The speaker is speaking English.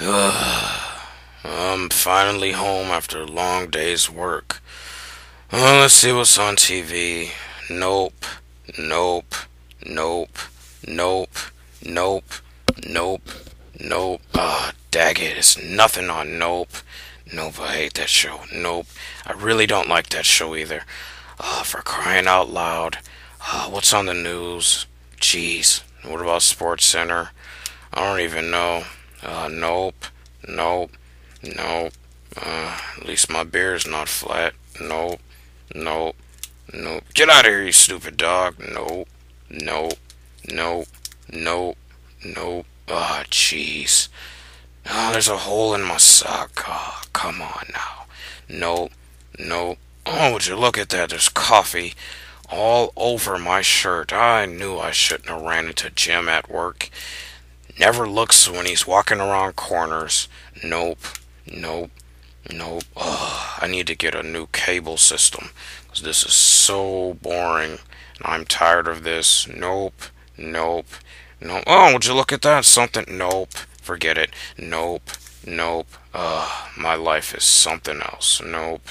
I'm finally home after a long day's work. Let's see what's on TV. Nope, nope, nope, nope, nope, nope, nope. Dag it, it's nothing on Nope. Nope, I hate that show. Nope, I really don't like that show either. For crying out loud. What's on the news? Jeez, what about Sports Center? I don't even know. Nope, nope, nope. At least my beer's not flat. Nope, nope, nope. Get out of here, you stupid dog. Nope, nope, nope, nope, nope. Jeez. There's a hole in my sock. Come on now. Nope, nope. Oh, would you look at that? There's coffee all over my shirt. I knew I shouldn't have ran into Jim at work. Never looks when he's walking around corners. Nope, nope, nope. I need to get a new cable system because this is so boring. And I'm tired of this. Nope, nope, nope. Oh, would you look at that? Something. Nope. Forget it. Nope, nope. My life is something else. Nope.